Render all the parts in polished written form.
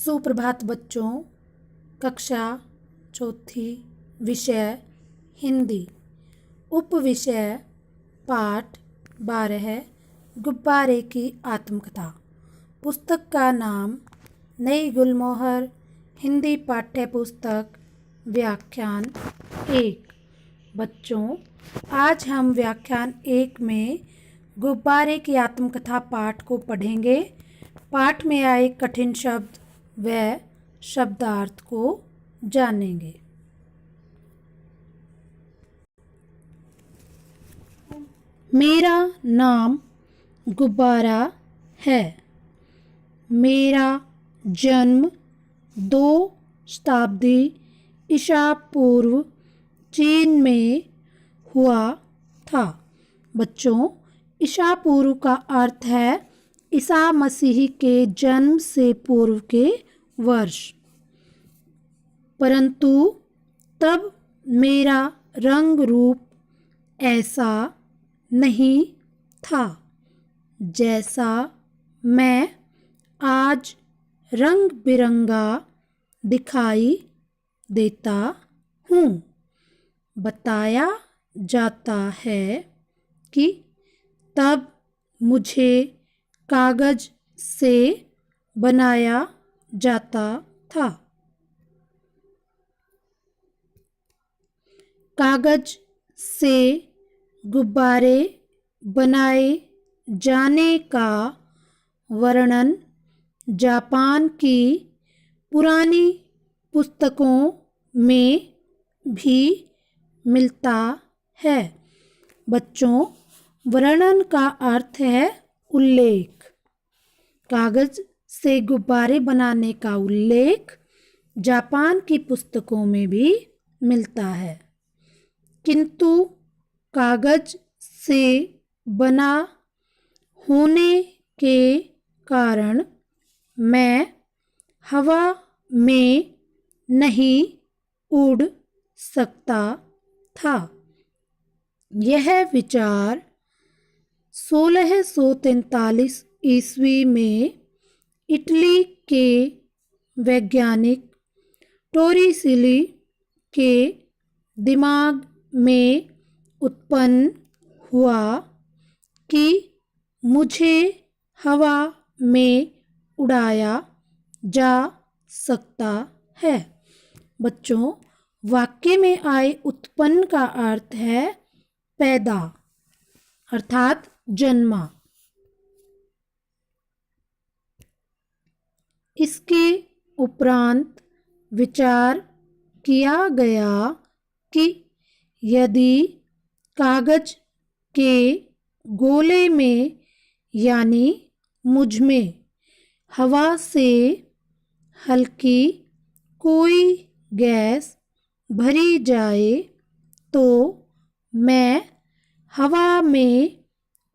सुप्रभात बच्चों। कक्षा चौथी, विषय हिंदी, उप विषय पाठ 12, गुब्बारे की आत्मकथा। पुस्तक का नाम नई गुलमोहर हिंदी पाठ्य पुस्तक, व्याख्यान 1। बच्चों, आज हम व्याख्यान 1 में गुब्बारे की आत्मकथा पाठ को पढ़ेंगे। पाठ में आए कठिन शब्द व शब्दार्थ को जानेंगे। मेरा नाम गुब्बारा है। मेरा जन्म 2 शताब्दी ईसा पूर्व चीन में हुआ था। बच्चों, ईसा पूर्व का अर्थ है ईसा मसीह के जन्म से पूर्व के वर्ष। परंतु तब मेरा रंग रूप ऐसा नहीं था जैसा मैं आज रंग बिरंगा दिखाई देता हूँ। बताया जाता है कि तब मुझे कागज से बनाया जाता था। कागज से गुब्बारे बनाए जाने का वर्णन जापान की पुरानी पुस्तकों में भी मिलता है। बच्चों, वर्णन का अर्थ है उल्लेख। कागज से गुब्बारे बनाने का उल्लेख जापान की पुस्तकों में भी मिलता है, किंतु कागज से बना होने के कारण मैं हवा में नहीं उड़ सकता था। यह विचार 1643 ईस्वी में इटली के वैज्ञानिक टोरिसेली के दिमाग में उत्पन्न हुआ कि मुझे हवा में उड़ाया जा सकता है। बच्चों, वाक्य में आए उत्पन्न का अर्थ है पैदा अर्थात जन्मा। इसके उपरांत विचार किया गया कि यदि कागज के गोले में यानी मुझ में हवा से हल्की कोई गैस भरी जाए तो मैं हवा में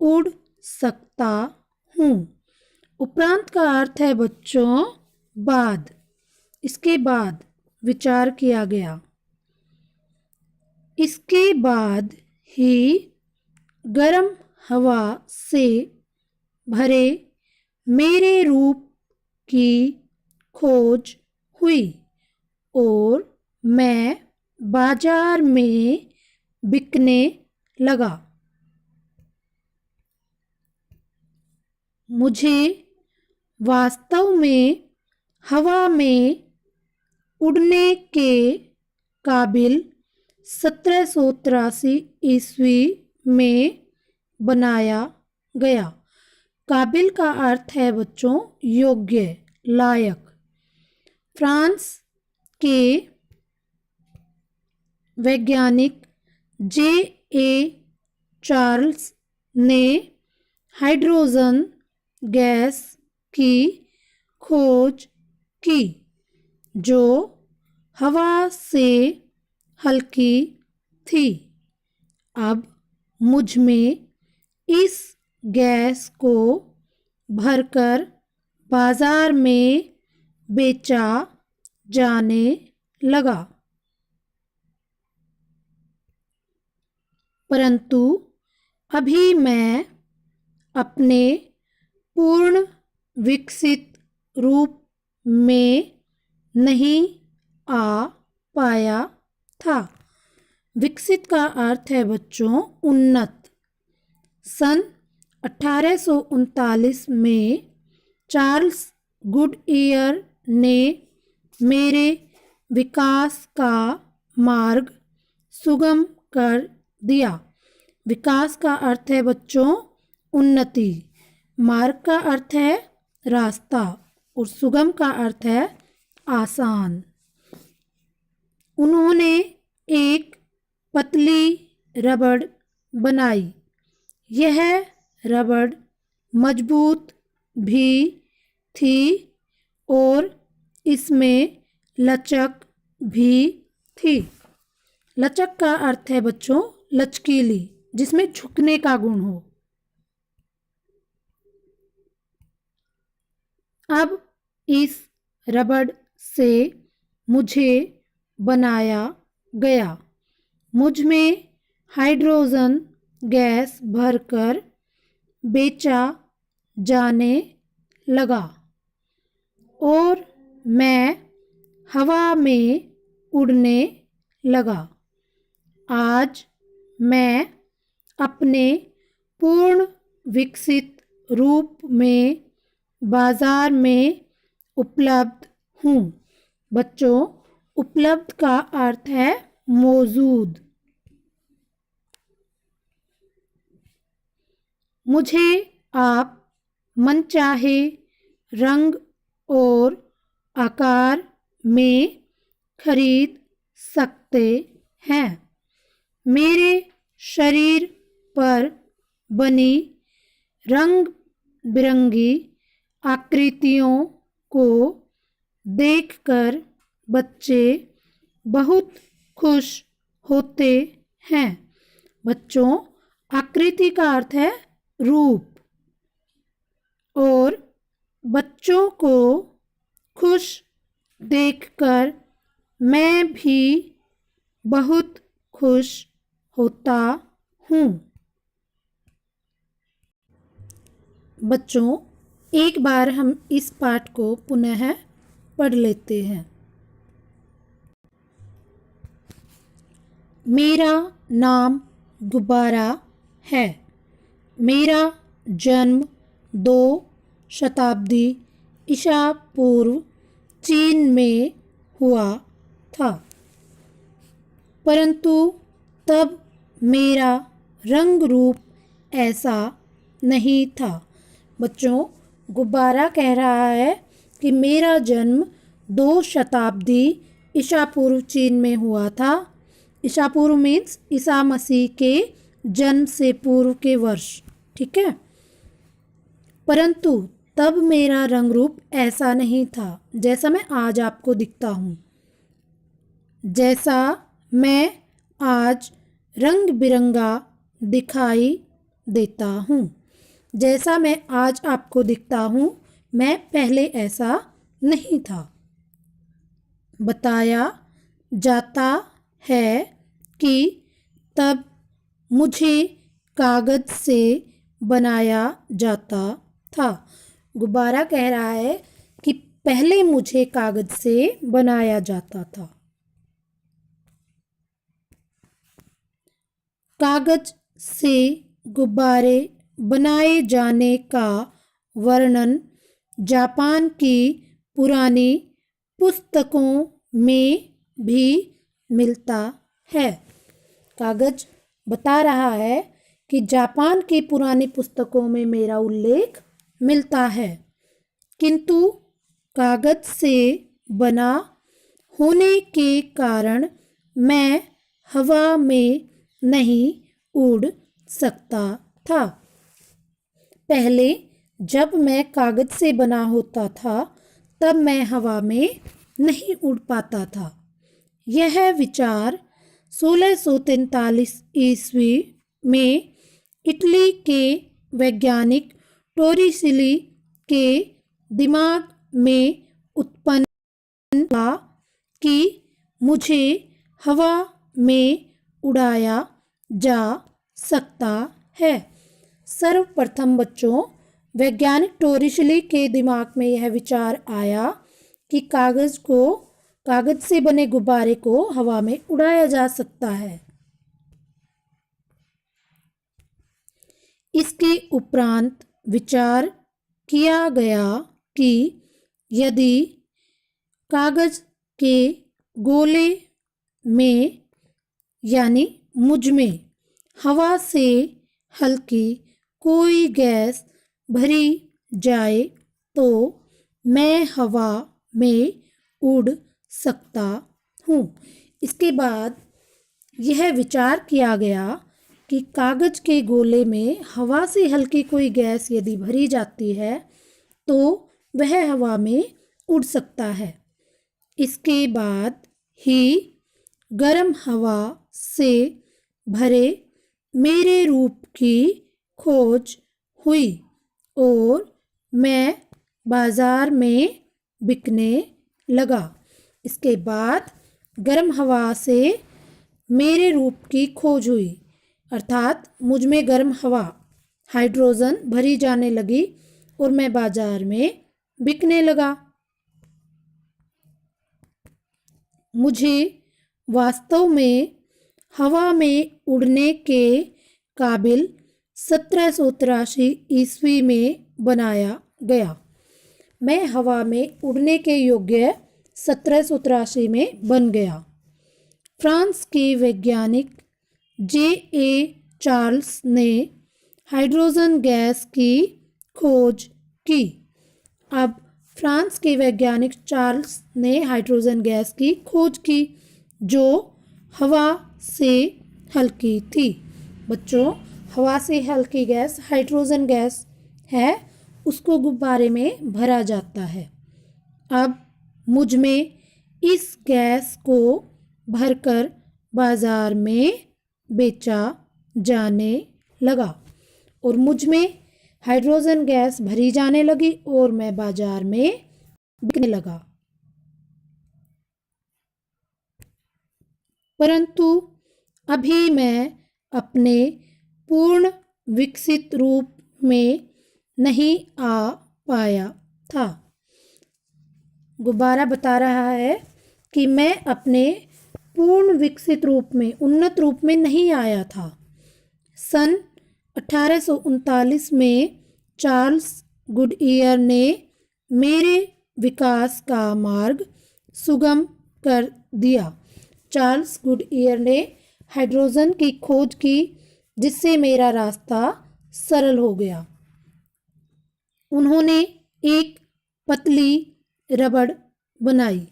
उड़ सकता हूँ। उपरांत का अर्थ है बच्चों बाद। इसके बाद विचार किया गया। इसके बाद ही गर्म हवा से भरे मेरे रूप की खोज हुई और मैं बाजार में बिकने लगा। मुझे वास्तव में हवा में उड़ने के काबिल 1783 ईस्वी में बनाया गया। काबिल का अर्थ है बच्चों योग्य, लायक। फ्रांस के वैज्ञानिक J.A. चार्ल्स ने हाइड्रोजन गैस की खोज की जो हवा से हल्की थी। अब मुझ में इस गैस को भरकर बाजार में बेचा जाने लगा। परंतु अभी मैं अपने पूर्ण विकसित रूप में नहीं आ पाया था। विकसित का अर्थ है बच्चों उन्नत। सन 1839 में चार्ल्स गुडईयर ने मेरे विकास का मार्ग सुगम कर दिया। विकास का अर्थ है बच्चों उन्नति, मार्ग का अर्थ है रास्ता और सुगम का अर्थ है आसान। उन्होंने एक पतली रबड़ बनाई। यह रबड़ मजबूत भी थी और इसमें लचक भी थी। लचक का अर्थ है बच्चों लचकीली, जिसमें झुकने का गुण हो। अब इस रबड़ से मुझे बनाया गया। मुझ में हाइड्रोजन गैस भरकर बेचा जाने लगा और मैं हवा में उड़ने लगा। आज मैं अपने पूर्ण विकसित रूप में बाजार में उपलब्ध हूँ। बच्चों उपलब्ध का अर्थ है मौजूद। मुझे आप मनचाहे रंग और आकार में खरीद सकते हैं। मेरे शरीर पर बनी रंग बिरंगी आकृतियों को देखकर बच्चे बहुत खुश होते हैं। बच्चों आकृति का अर्थ है रूप, और बच्चों को खुश देखकर मैं भी बहुत खुश होता हूँ। बच्चों एक बार हम इस पाठ को पुनः पढ़ लेते हैं। मेरा नाम गुब्बारा है। मेरा जन्म 2 शताब्दी ईसा पूर्व चीन में हुआ था, परंतु तब मेरा रंग रूप ऐसा नहीं था। बच्चों गुब्बारा कह रहा है कि मेरा जन्म 2 शताब्दी ईसा पूर्व चीन में हुआ था। ईसा पूर्व मीन्स ईसा मसीह के जन्म से पूर्व के वर्ष, ठीक है। परंतु तब मेरा रंग रूप ऐसा नहीं था जैसा मैं आज आपको दिखता हूँ। जैसा मैं आज रंग बिरंगा दिखाई देता हूँ, जैसा मैं आज आपको दिखता हूँ, मैं पहले ऐसा नहीं था। बताया जाता है कि तब मुझे कागज से बनाया जाता था। गुब्बारा कह रहा है कि पहले मुझे कागज से बनाया जाता था। कागज से गुब्बारे बनाए जाने का वर्णन जापान की पुरानी पुस्तकों में भी मिलता है। कागज बता रहा है कि जापान की पुरानी पुस्तकों में मेरा उल्लेख मिलता है, किंतु कागज से बना होने के कारण मैं हवा में नहीं उड़ सकता था। पहले जब मैं कागज से बना होता था तब मैं हवा में नहीं उड़ पाता था। यह विचार 1643 ईस्वी में इटली के वैज्ञानिक टोरिसेली के दिमाग में उत्पन्न हुआ कि मुझे हवा में उड़ाया जा सकता है। सर्वप्रथम बच्चों वैज्ञानिक टोरिसेली के दिमाग में यह विचार आया कि कागज से बने गुब्बारे को हवा में उड़ाया जा सकता है। इसके उपरांत विचार किया गया कि यदि कागज के गोले में यानी मुझ में हवा से हल्की कोई गैस भरी जाए तो मैं हवा में उड़ सकता हूँ। इसके बाद यह विचार किया गया कि कागज के गोले में हवा से हल्की कोई गैस यदि भरी जाती है तो वह हवा में उड़ सकता है। इसके बाद ही गर्म हवा से भरे मेरे रूप की खोज हुई और मैं बाजार में बिकने लगा। इसके बाद गर्म हवा से मेरे रूप की खोज हुई अर्थात मुझ में गर्म हवा हाइड्रोजन भरी जाने लगी और मैं बाजार में बिकने लगा। मुझे वास्तव में हवा में उड़ने के काबिल 1783 ईस्वी में बनाया गया। मैं हवा में उड़ने के योग्य 1783 में बन गया। फ्रांस के वैज्ञानिक J.A. चार्ल्स ने हाइड्रोजन गैस की खोज की। अब फ्रांस के वैज्ञानिक चार्ल्स ने हाइड्रोजन गैस की खोज की जो हवा से हल्की थी। बच्चों, हवा से हल्की गैस हाइड्रोजन गैस है, उसको गुब्बारे में भरा जाता है। अब मुझ में इस गैस को भरकर बाजार में बेचा जाने लगा और मुझ में हाइड्रोजन गैस भरी जाने लगी और मैं बाजार में बिकने लगा। परंतु अभी मैं अपने पूर्ण विकसित रूप में नहीं आ पाया था। गुब्बारा बता रहा है कि मैं अपने पूर्ण विकसित रूप में, उन्नत रूप में नहीं आया था। सन 1839 में चार्ल्स गुडईयर ने मेरे विकास का मार्ग सुगम कर दिया। चार्ल्स गुडईयर ने हाइड्रोजन की खोज की जिससे मेरा रास्ता सरल हो गया। उन्होंने एक पतली रबड़ बनाई।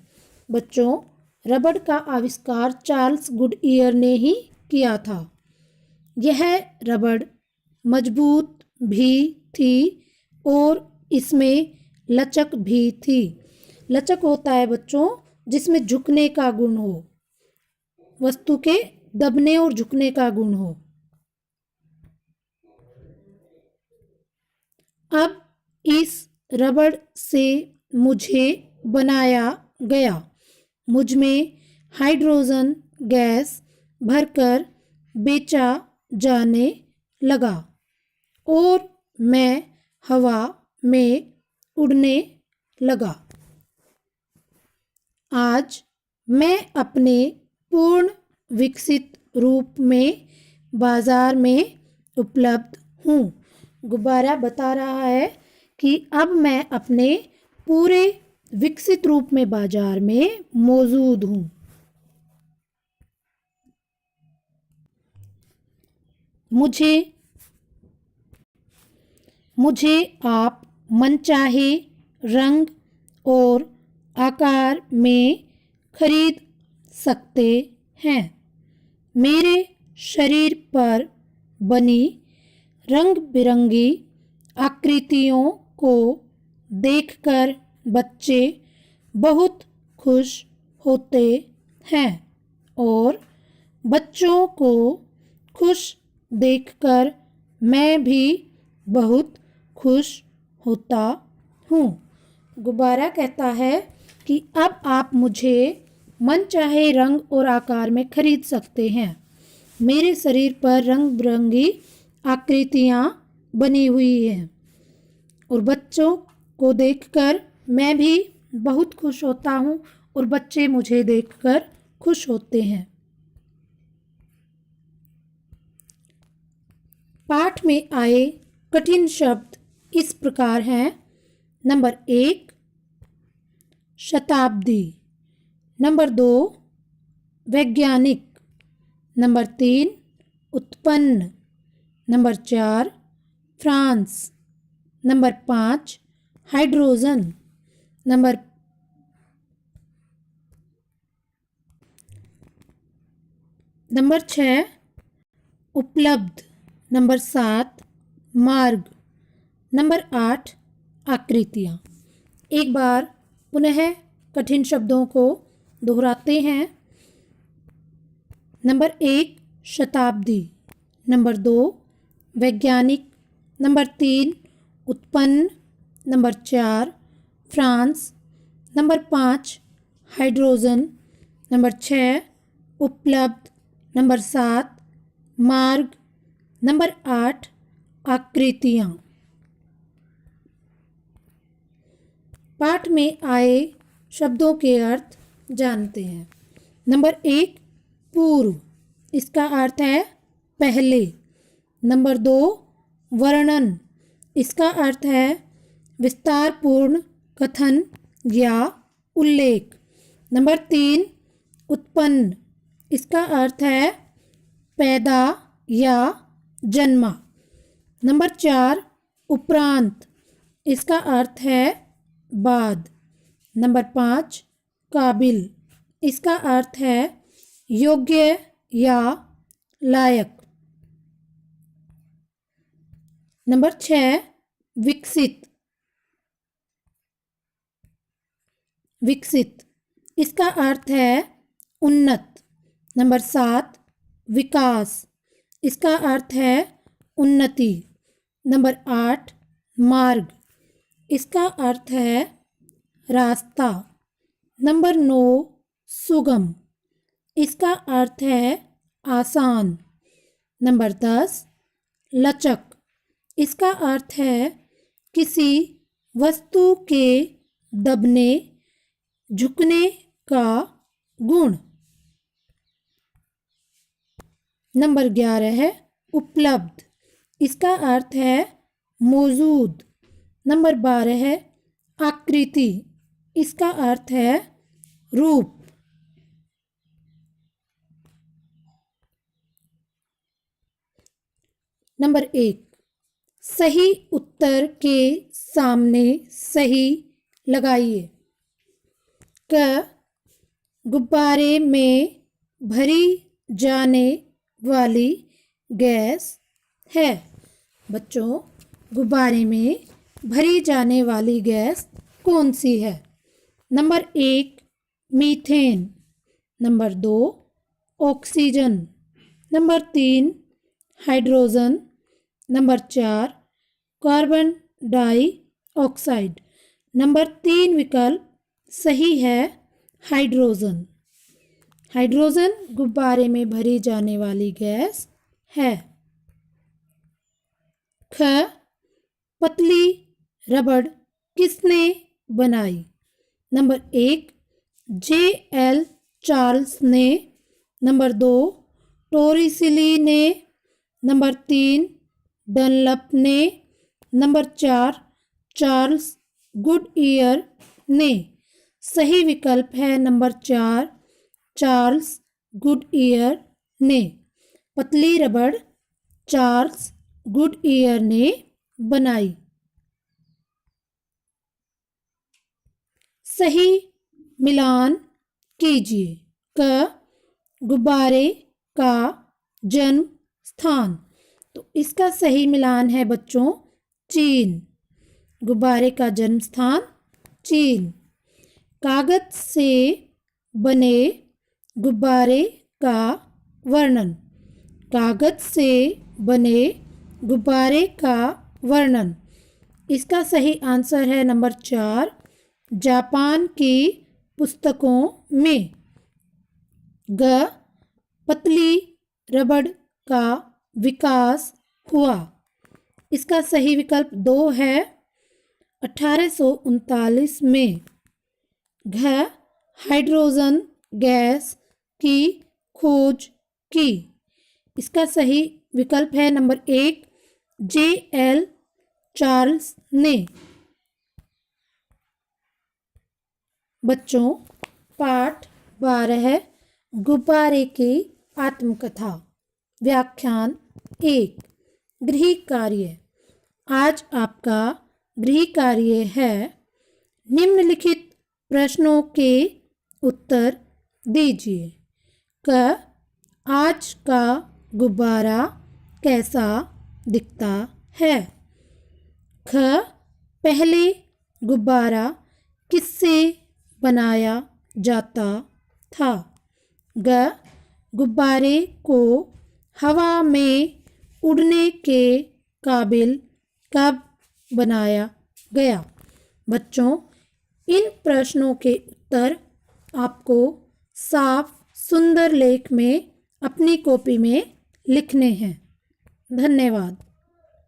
बच्चों, रबड़ का आविष्कार चार्ल्स गुडईयर ने ही किया था। यह रबड़ मजबूत भी थी और इसमें लचक भी थी। लचक होता है बच्चों जिसमें झुकने का गुण हो, वस्तु के दबने और झुकने का गुण हो। अब इस रबड़ से मुझे बनाया गया। मुझ में हाइड्रोजन गैस भरकर बेचा जाने लगा और मैं हवा में उड़ने लगा। आज मैं अपने पूर्ण विकसित रूप में बाजार में उपलब्ध हूँ। गुब्बारा बता रहा है कि अब मैं अपने पूरे विकसित रूप में बाजार में मौजूद हूँ। मुझे आप मनचाहे रंग और आकार में खरीद सकते हैं। मेरे शरीर पर बनी रंग बिरंगी आकृतियों को देखकर बच्चे बहुत खुश होते हैं और बच्चों को खुश देखकर मैं भी बहुत खुश होता हूँ। गुब्बारा कहता है कि अब आप मुझे मनचाहे रंग और आकार में खरीद सकते हैं। मेरे शरीर पर रंग बिरंगी आकृतियाँ बनी हुई हैं और बच्चों को देखकर मैं भी बहुत खुश होता हूँ और बच्चे मुझे देखकर खुश होते हैं। पाठ में आए कठिन शब्द इस प्रकार हैं। नंबर 1 शताब्दी, नंबर 2 वैज्ञानिक, नंबर 3 उत्पन्न, number 4 France, number 5 hydrogen, number 6 उपलब्ध, नंबर 7 मार्ग, नंबर 8 आकृतियाँ। एक बार पुनः कठिन शब्दों को दोहराते हैं। नंबर 1 शताब्दी, नंबर 2 वैज्ञानिक, नंबर 3 उत्पन्न, number 4 France, number 5 hydrogen, number 6 उपलब्ध, नंबर 7 मार्ग, नंबर 8 आकृतियाँ। पाठ में आए शब्दों के अर्थ जानते हैं। नंबर 1 पूर्व, इसका अर्थ है पहले। नंबर 2 वर्णन, इसका अर्थ है विस्तारपूर्ण कथन या उल्लेख। नंबर 3 उत्पन्न, इसका अर्थ है पैदा या जन्मा। नंबर 4 उपरांत, इसका अर्थ है बाद। नंबर 5 काबिल, इसका अर्थ है योग्य या लायक। नंबर 6 विकसित, इसका अर्थ है उन्नत। नंबर 7 विकास, इसका अर्थ है उन्नति। नंबर 8 मार्ग, इसका अर्थ है रास्ता। नंबर 9 सुगम, इसका अर्थ है आसान। नंबर 10 लचक, इसका अर्थ है किसी वस्तु के दबने झुकने का गुण। नंबर 11 है उपलब्ध, इसका अर्थ है मौजूद। नंबर 12 है आकृति, इसका अर्थ है रूप। नंबर 1 सही उत्तर के सामने सही लगाइए। क गुब्बारे में भरी जाने वाली गैस है। बच्चों, गुब्बारे में भरी जाने वाली गैस कौन सी है? Number 1 methane, number 2 oxygen, number 3 hydrogen, number 4 carbon dioxide. Number 3 विकल्प सही है हाइड्रोजन। हाइड्रोजन गुब्बारे में भरी जाने वाली गैस है। ख पतली रबड़ किसने बनाई? Number 1 J.L. चार्ल्स ने, नंबर 2 टोरिसिली ने, नंबर 3 डनलप ने, नंबर 4 चार्ल्स गुडईयर ने। सही विकल्प है नंबर 4 चार्ल्स गुडईयर ने। पतली रबड़ चार्ल्स गुडईयर ने बनाई। सही मिलान कीजिए। क गुब्बारे का जन्म स्थान, तो इसका सही मिलान है बच्चों चीन। गुब्बारे का जन्म स्थान चीन। कागज से बने गुब्बारे का वर्णन। कागज से बने गुब्बारे का वर्णन, इसका सही आंसर है नंबर 4 जापान की पुस्तकों में। ग पतली रबड़ का विकास हुआ, इसका सही विकल्प 2 है 1839 में। घ हाइड्रोजन गैस की खोज की। इसका सही विकल्प है नंबर 1 J.L. चार्ल्स ने। बच्चों, पाठ 12 गुब्बारे की आत्मकथा। व्याख्यान 1 गृह कार्य। आज आपका गृह कार्य है निम्नलिखित प्रश्नों के उत्तर दीजिए। क आज का गुब्बारा कैसा दिखता है? ख पहले गुब्बारा किससे बनाया जाता था? ग गुब्बारे को हवा में उड़ने के काबिल कब बनाया गया? बच्चों, इन प्रश्नों के उत्तर आपको साफ सुंदर लेख में अपनी कॉपी में लिखने हैं। धन्यवाद।